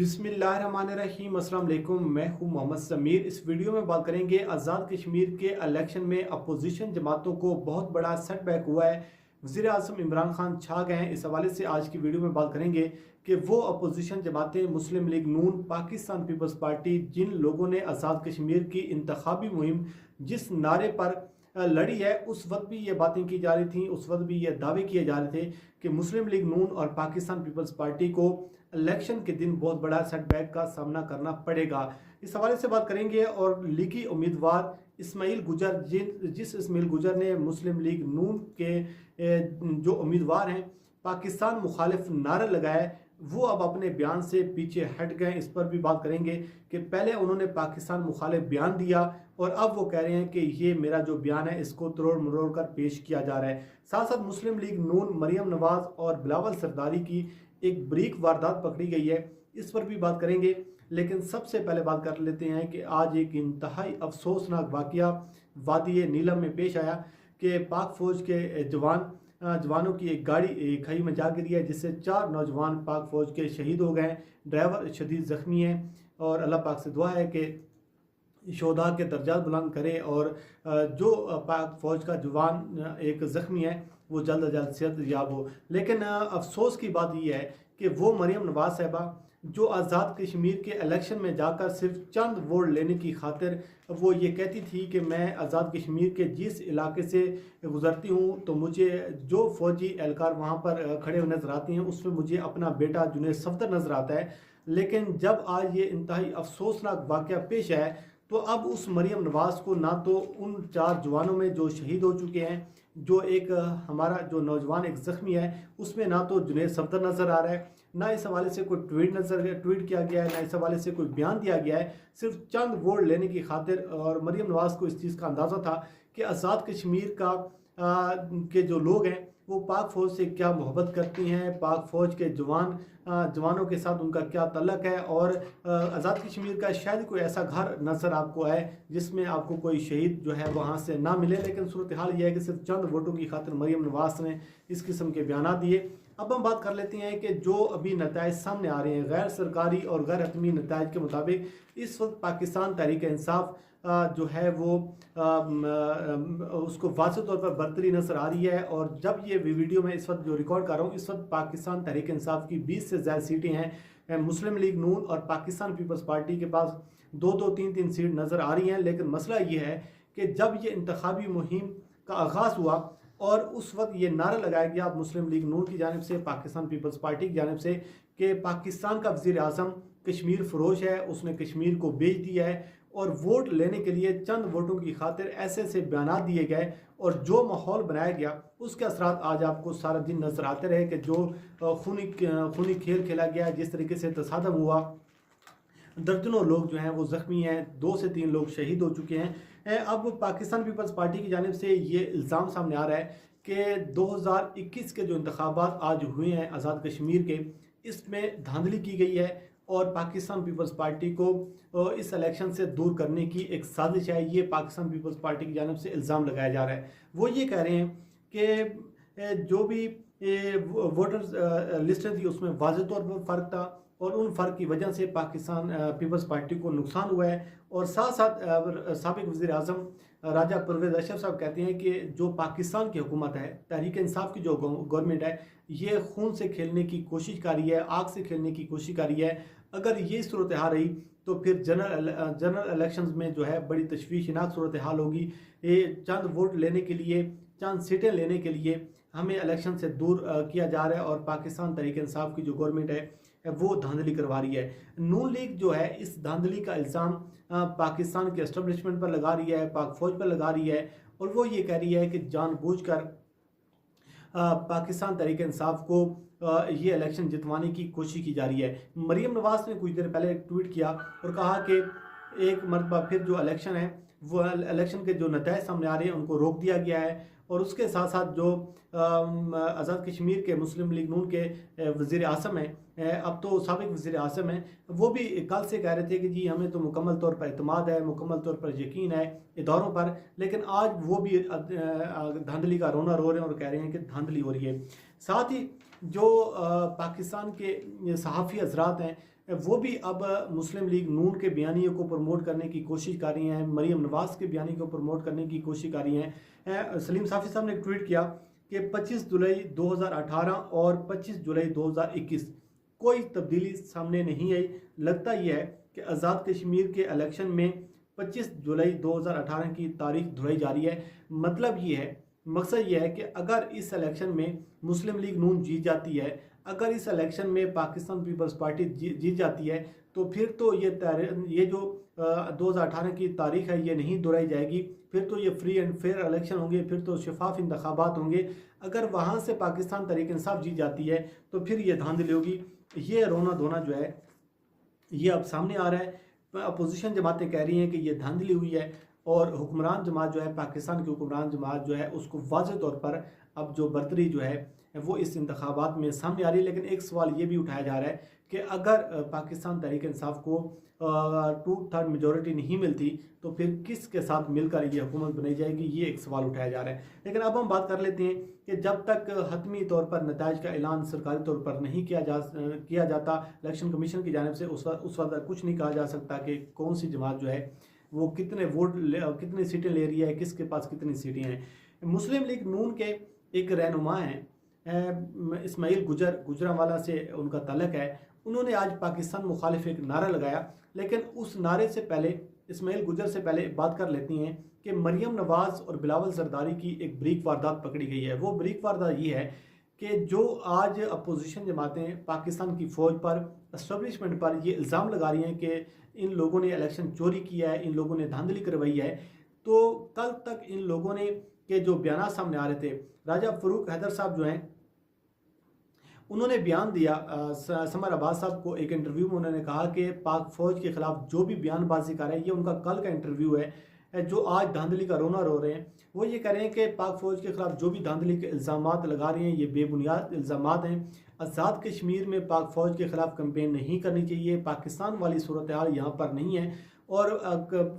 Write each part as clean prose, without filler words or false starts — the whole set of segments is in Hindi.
बिस्मिल्लाहिर्रहमानिर्रहीम, अस्सलाम वालेकुम। मैं हूं मोहम्मद समीर। इस वीडियो में बात करेंगे आज़ाद कश्मीर के इलेक्शन में अपोजिशन जमातों को बहुत बड़ा सेटबैक हुआ है, वज़ीर आज़म इमरान खान छा गए हैं। इस हवाले से आज की वीडियो में बात करेंगे कि वो अपोजिशन जमातें मुस्लिम लीग नून, पाकिस्तान पीपल्स पार्टी, जिन लोगों ने आज़ाद कश्मीर की इंतखाबी मुहिम जिस नारे पर लड़ी है, उस वक्त भी ये बातें की जा रही थी, उस वक्त भी ये दावे किए जा रहे थे कि मुस्लिम लीग नून और पाकिस्तान पीपल्स पार्टी को इलेक्शन के दिन बहुत बड़ा सेटबैक का सामना करना पड़ेगा। इस हवाले से बात करेंगे। और लीगी उम्मीदवार इस्माइल गुजर, जिस इस्माइल गुजर ने मुस्लिम लीग नून के जो उम्मीदवार हैं पाकिस्तान मुखालिफ नारा लगाया, वो अब अपने बयान से पीछे हट गए। इस पर भी बात करेंगे कि पहले उन्होंने पाकिस्तान मुखालिफ बयान दिया और अब वो कह रहे हैं कि ये मेरा जो बयान है इसको तरोड़ मरोड़ कर पेश किया जा रहा है। साथ साथ मुस्लिम लीग नून, मरियम नवाज और बिलावल सरदारी की एक ब्रीक वारदात पकड़ी गई है, इस पर भी बात करेंगे। लेकिन सबसे पहले बात कर लेते हैं कि आज एक इंतहाई अफसोसनाक वाक़या वादी नीलम में पेश आया कि पाक फ़ौज के जवानों की एक गाड़ी खई में जा गिरी है, जिससे 4 नौजवान पाक फ़ौज के शहीद हो गए। ड्राइवर शदीद ज़ख्मी है और अल्लाह पाक से दुआ है कि शोधा के दर्जात बुलंद करे और जो पाक फ़ौज का जवान एक ज़ख्मी है वो जल्द अज जल्द सेहत याब हो। लेकिन अफसोस की बात यह है कि वो मरियम नवाज साहिबा जो आज़ाद कश्मीर के इलेक्शन में जाकर सिर्फ चंद वोट लेने की खातिर वो ये कहती थी कि मैं आज़ाद कश्मीर के जिस इलाके से गुज़रती हूँ तो मुझे जो फ़ौजी एहलकार वहाँ पर खड़े हुए नज़र आते हैं उसमें मुझे अपना बेटा जुनैद सफदर नज़र आता है। लेकिन जब आज ये इंतहाई अफसोसनाक वाक़या पेश आया तो अब उस मरियम नवाज को ना तो उन 4 जवानों में जो शहीद हो चुके हैं, जो एक हमारा जो नौजवान एक ज़ख्मी है उसमें ना तो जुनैद सफदर नज़र आ रहा है, ना इस हवाले से कोई ट्वीट किया गया है, ना इस हवाले से कोई बयान दिया गया है। सिर्फ चंद वोट लेने की खातिर और मरियम नवाज को इस चीज़ का अंदाज़ा था कि आज़ाद कश्मीर के जो लोग हैं वो पाक फ़ौज से क्या मोहब्बत करती हैं, पाक फ़ौज के जवानों के साथ उनका क्या तल्लक है और आज़ाद कश्मीर का शायद कोई ऐसा घर नज़र आपको आए जिसमें आपको कोई शहीद जो है वहाँ से ना मिले। लेकिन सूरत हाल यह है कि सिर्फ चंद वोटों की खातिर मरियम नवाज ने इस किस्म के बयान दिए। अब हम बात कर लेते हैं कि जो अभी नताइज सामने आ रहे हैं गैर सरकारी और गैर हतमी नताइज के मुताबिक इस वक्त पाकिस्तान तहरीक इंसाफ जो है वो उसको वाज़ेह तौर पर बरतरी नज़र आ रही है। और जब ये वीडियो मैं इस वक्त जो रिकॉर्ड कर रहा हूँ, इस वक्त पाकिस्तान तहरीक इंसाफ की 20 से ज़्यादा सीटें हैं। मुस्लिम लीग नून और पाकिस्तान पीपल्स पार्टी के पास 2-2, 3-3 सीट नज़र आ रही हैं। लेकिन मसला ये है कि जब ये इंतखाबी मुहिम का आगाज़ हुआ और उस वक्त ये नारा लगाया गया मुस्लिम लीग नून की जानिब से, पाकिस्तान पीपल्स पार्टी की जानिब से कि पाकिस्तान का वज़ीर आज़म कश्मीर फ़रोश है, उसने कश्मीर को बेच दिया है और वोट लेने के लिए चंद वोटों की खातिर ऐसे ऐसे बयान दिए गए और जो माहौल बनाया गया उसके असरात आज आपको सारा दिन नज़र आते रहे कि जो खूनी खेल खेला गया, जिस तरीके से तसादम हुआ, दर्जनों लोग जो हैं वो ज़ख्मी हैं, 2 से 3 लोग शहीद हो चुके हैं। अब पाकिस्तान पीपल्स पार्टी की जानिब से ये इल्ज़ाम सामने आ रहा है कि 2021 के जो इंतखाबात आज हुए हैं आज़ाद कश्मीर के, इसमें धांधली की गई है और पाकिस्तान पीपल्स पार्टी को इस इलेक्शन से दूर करने की एक साजिश है। ये पाकिस्तान पीपल्स पार्टी की जानिब से इल्ज़ाम लगाया जा रहा है। वो ये कह रहे हैं कि जो भी वोटर लिस्टें थी उसमें वाज़ेह तौर पर फ़र्क था और उन फ़र्क की वजह से पाकिस्तान पीपल्स पार्टी को नुकसान हुआ है। और साथ साथ साबिक़ वज़ीर आज़म राजा परवेज़ अशरफ साहब कहते हैं कि जो पाकिस्तान की हुकूमत है, तहरीक इंसाफ की जो गवर्नमेंट है, ये खून से खेलने की कोशिश कर रही है, आग से खेलने की कोशिश कर रही है। अगर ये सूरत हाल रही तो फिर जनरल इलेक्शंस में जो है बड़ी तशवीशनाक सूरत हाल होगी। ये चंद वोट लेने के लिए, चंद सीटें लेने के लिए हमें इलेक्शन से दूर किया जा रहा है और पाकिस्तान तहरीक इंसाफ की जो गवर्नमेंट है वो धांधली करवा रही है। नून लीग जो है इस धांधली का इल्ज़ाम पाकिस्तान के एस्टेब्लिशमेंट पर लगा रही है, पाक फ़ौज पर लगा रही है और वो ये कह रही है कि जानबूझकर पाकिस्तान तहरीक इंसाफ को ये इलेक्शन जितवाने की कोशिश की जा रही है। मरियम नवाज ने कुछ देर पहले ट्वीट किया और कहा कि एक मरतबा फिर जो इलेक्शन है वो इलेक्शन के जो नताइज सामने आ रहे हैं उनको रोक दिया गया है। और उसके साथ साथ जो आज़ाद कश्मीर के मुस्लिम लीग नून के वज़ीर आज़म हैं, अब तो साबिक़ वज़ीर आज़म हैं, वो भी कल से कह रहे थे कि जी हमें तो मुकम्मल तौर पर एतमाद है, मुकम्मल तौर पर यकीन है इदारों पर। लेकिन आज वो भी धांधली का रोना रो रहे हैं और कह रहे हैं कि धांधली हो रही है। साथ ही जो पाकिस्तान के सहाफ़ी हज़रात हैं वो भी अब मुस्लिम लीग नून के बयानियों को प्रमोट करने की कोशिश कर रही हैं, मरीम नवाज के बयानी को प्रमोट करने की कोशिश कर रही हैं। सलीम साफ़ी साहब ने ट्वीट किया कि 25 जुलाई 2018 और 25 जुलाई 2021 कोई तब्दीली सामने नहीं आई। लगता यह है कि आज़ाद कश्मीर के इलेक्शन में 25 जुलाई 2018 की तारीख धुलाई जा रही है। मतलब ये है, मकसद ये है कि अगर इस इलेक्शन में मुस्लिम लीग नून जीत जाती है, अगर इस इलेक्शन में पाकिस्तान पीपल्स पार्टी जीत जाती है, तो फिर तो ये जो 2018 की तारीख है ये नहीं दोहराई जाएगी। फिर तो ये फ्री एंड फेयर इलेक्शन होंगे, फिर तो शफाफ इंतखाबात होंगे। अगर वहाँ से पाकिस्तान तहरीक इंसाफ जीत जाती है तो फिर ये धांधली होगी। ये रोना धोना जो है ये अब सामने आ रहा है। अपोजिशन जमातें कह रही हैं कि ये धांधली हुई है और हुक्मरान जमात जो है, पाकिस्तान की हुक्मरान जमात जो है, उसको वाज़ेह तौर पर अब जो बर्तरी जो है वो इस इंतखाबात में सामने आ रही है। लेकिन एक सवाल ये भी उठाया जा रहा है कि अगर पाकिस्तान तहरीक इंसाफ को 2/3 मेजॉरिटी नहीं मिलती तो फिर किसके साथ मिलकर ये हुकूमत बनाई जाएगी, ये एक सवाल उठाया जा रहा है। लेकिन अब हम बात कर लेते हैं कि जब तक हतमी तौर पर नताइज का ऐलान सरकारी तौर पर नहीं किया जाता इलेक्शन कमीशन की जानिब से, उस वक्त कुछ नहीं कहा जा सकता कि कौन सी जमात जो है वो कितनी सीटें ले रही है, किसके पास कितनी सीटें हैं। मुस्लिम लीग नून के एक रहनुमा हैं, इस्माइल गुजरांवाला से उनका तल्लक है। उन्होंने आज पाकिस्तान मुखालिफ एक नारा लगाया, लेकिन उस नारे से पहले इस्माइल गुजर से पहले बात कर लेती हैं कि मरियम नवाज और बिलावल जरदारी की एक ब्रीक वारदात पकड़ी गई है। वो ब्रीक वारदात ये है कि जो आज अपोजिशन जमातें पाकिस्तान की फ़ौज पर, एस्टेब्लिशमेंट पर ये इल्ज़ाम लगा रही हैं कि इन लोगों ने इलेक्शन चोरी किया है, इन लोगों ने धांधली करवाई है। तो कल तक इन लोगों ने के जो बयान सामने आ रहे थे, राजा फ़रूक हैदर साहब जो हैं उन्होंने बयान दिया, समर अब्बास साहब को एक इंटरव्यू में उन्होंने कहा कि पाक फ़ौज के ख़िलाफ़ जो भी बयानबाजी कर रहे हैं, ये उनका कल का इंटरव्यू है, जो आज धांधली का रोना रो रहे हैं। वो ये कह रहे हैं कि पाक फ़ौज के ख़िलाफ़ जो भी धांधली के इल्ज़ामात लगा रहे हैं ये बेबुनियाद इल्ज़ामात हैं। आज़ाद कश्मीर में पाक फ़ौज के ख़िलाफ़ कैंपेन नहीं करनी चाहिए, पाकिस्तान वाली सूरत हाल यहाँ पर नहीं है। और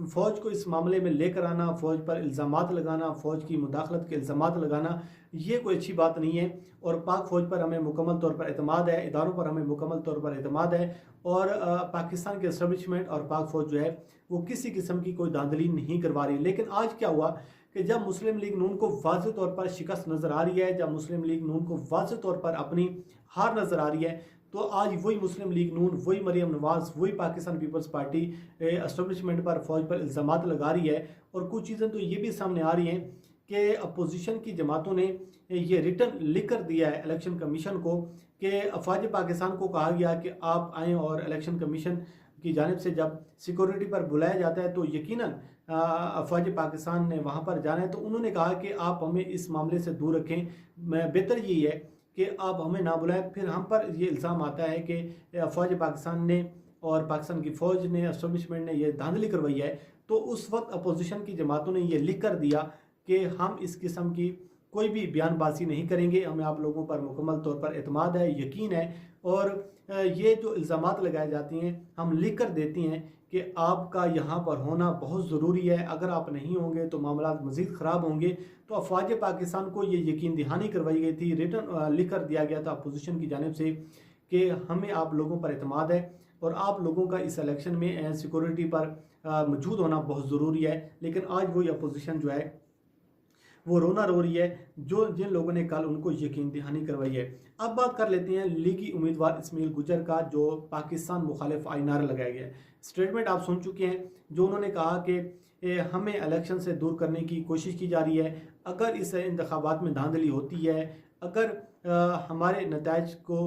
फ़ौज को इस मामले में लेकर आना, फ़ौज पर इल्ज़ामात लगाना, फ़ौज की मुदाखलत के इल्ज़ामात लगाना, ये कोई अच्छी बात नहीं है। और पाक फ़ौज पर हमें मुकम्मल तौर पर एतमाद है, इदारों पर हमें मुकम्मल तौर पर एतमाद है। और पाकिस्तान के एस्टेब्लिशमेंट और पाक फ़ौज जो है वो किसी किस्म की कोई धांधली नहीं करवा रही। लेकिन आज क्या हुआ कि जब मुस्लिम लीग नून को वाज़ेह तौर पर शिकस्त नज़र आ रही है, जब मुस्लिम लीग नून को वाज़ेह तौर पर अपनी हार नज़र आ रही है, तो आज वही मुस्लिम लीग नून, वही मरियम नवाज, वही पाकिस्तान पीपल्स पार्टी एस्टेब्लिशमेंट पर, फ़ौज पर इल्ज़ामात लगा रही है। और कुछ चीज़ें तो ये भी सामने आ रही हैं कि अपोजिशन की जमातों ने ये रिटर्न लिख कर दिया है इलेक्शन कमीशन को कि अफवाज पाकिस्तान को कहा गया कि आप आएँ और इलेक्शन कमीशन की जानिब से जब सिक्योरिटी पर बुलाया जाता है तो यकीनन अफवाज पाकिस्तान ने वहाँ पर जाना है। तो उन्होंने कहा कि आप हमें इस मामले से दूर रखें, बेहतर यही है कि आप हमें ना बुलाएं। फिर हम पर ये इल्ज़ाम आता है कि अफवाज पाकिस्तान ने और पाकिस्तान की फ़ौज ने, एस्टेब्लिशमेंट ने ये धांधली करवाई है। तो उस वक्त अपोजिशन की जमातों ने ये लिख कर दिया कि हम इस किस्म की कोई भी बयानबाजी नहीं करेंगे, हमें आप लोगों पर मुकम्मल तौर पर एतमाद है, यकीन है। और ये जो इल्ज़ामात लगाए जाती हैं हम लिख कर देती हैं कि आपका यहाँ पर होना बहुत ज़रूरी है, अगर आप नहीं होंगे तो मामला मज़ीद ख़राब होंगे। तो अफवाज पाकिस्तान को ये यकीन दहानी करवाई गई थी, रिटर्न लिख कर दिया गया था अपोजिशन की जानिब से कि हमें आप लोगों पर एतमाद है और आप लोगों का इस इलेक्शन में सिक्योरिटी पर मौजूद होना बहुत ज़रूरी है। लेकिन आज वही अपोजिशन जो है वो रोना रो रही है जो जिन लोगों ने कल उनको यकीन दहानी करवाई है। अब बात कर लेते हैं लीगी उम्मीदवार इस्माइल गुजर का, जो पाकिस्तान मुखालिफ आई नारा लगाया गया है। स्टेटमेंट आप सुन चुके हैं जो उन्होंने कहा कि हमें इलेक्शन से दूर करने की कोशिश की जा रही है। अगर इस इंतखाबात में धांधली होती है, अगर हमारे नताइज को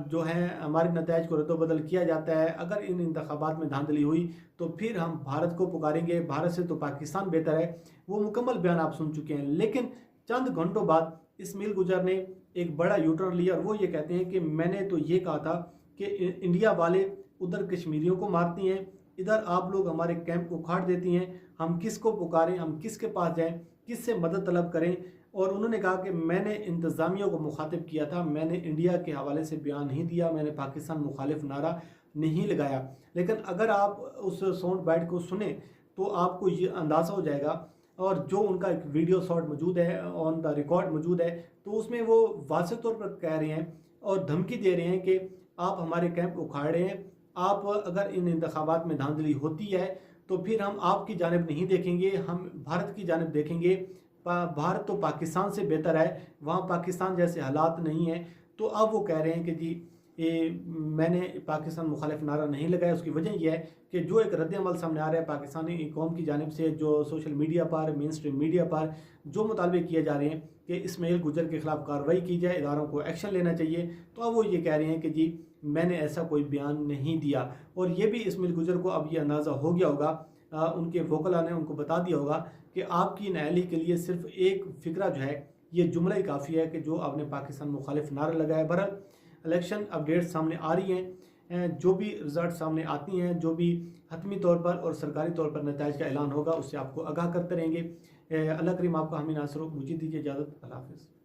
जो है हमारे नताइज को रद्दोबदल किया जाता है, अगर इन इंतखाबात में धांधली हुई तो फिर हम भारत को पुकारेंगे, भारत से तो पाकिस्तान बेहतर है। वो मुकम्मल बयान आप सुन चुके हैं। लेकिन चंद घंटों बाद इस्माइल गुजर ने एक बड़ा यूटर्न लिया और वो ये कहते हैं कि मैंने तो ये कहा था कि इंडिया वाले उधर कश्मीरियों को मारती हैं, इधर आप लोग हमारे कैंप को उखाड़ देती हैं, हम किसको पुकारें, हम किसके पास जाएं, किससे मदद तलब करें। और उन्होंने कहा कि मैंने इंतज़ामिया को मुखातिब किया था, मैंने इंडिया के हवाले से बयान नहीं दिया, मैंने पाकिस्तान मुखालिफ नारा नहीं लगाया। लेकिन अगर आप उस साउंड बाइट को सुने तो आपको ये अंदाज़ा हो जाएगा। और जो उनका एक वीडियो शॉट मौजूद है, ऑन द रिकॉर्ड मौजूद है, तो उसमें वो वाज़ेह तौर पर कह रहे हैं और धमकी दे रहे हैं कि आप हमारे कैंप उखाड़ रहे हैं। आप अगर इन इंतखाबात में धांधली होती है तो फिर हम आपकी जानिब नहीं देखेंगे, हम भारत की जानिब देखेंगे। भारत तो पाकिस्तान से बेहतर है, वहाँ पाकिस्तान जैसे हालात नहीं हैं। तो अब वो कह रहे हैं कि जी मैंने पाकिस्तान मुखालिफ नारा नहीं लगाया। उसकी वजह यह है कि जो एक रद्द-ए-अमल सामने आ रहा है पाकिस्तानी कौम की जानिब से, जो सोशल मीडिया पर, मेन स्ट्रीम मीडिया पर जो मुतालबे किए जा रहे हैं कि इस्माइल गुजर के ख़िलाफ़ कार्रवाई की जाए, इदारों को एक्शन लेना चाहिए, तो अब वो ये कह रहे हैं कि जी मैंने ऐसा कोई बयान नहीं दिया। और ये भी इस्माइल गुजर को अब ये अंदाज़ा हो गया होगा, उनके वोकला ने उनको बता दिया होगा कि आपकी नाअहली के लिए सिर्फ एक फ़िक्रा जो है, ये जुमला ही काफ़ी है कि जो आपने पाकिस्तान मुखालिफ नारा लगाया। बहरहाल इलेक्शन अपडेट सामने आ रही हैं, जो भी रिज़ल्ट सामने आती हैं, जो भी हतमी तौर पर और सरकारी तौर पर नताइज का ऐलान होगा, उससे आपको आगाह करते रहेंगे। अल्लाह करीम आपका हामी नासर हो। मुझे दीजिए इजाज़त। अल्लाह हाफ़िज़।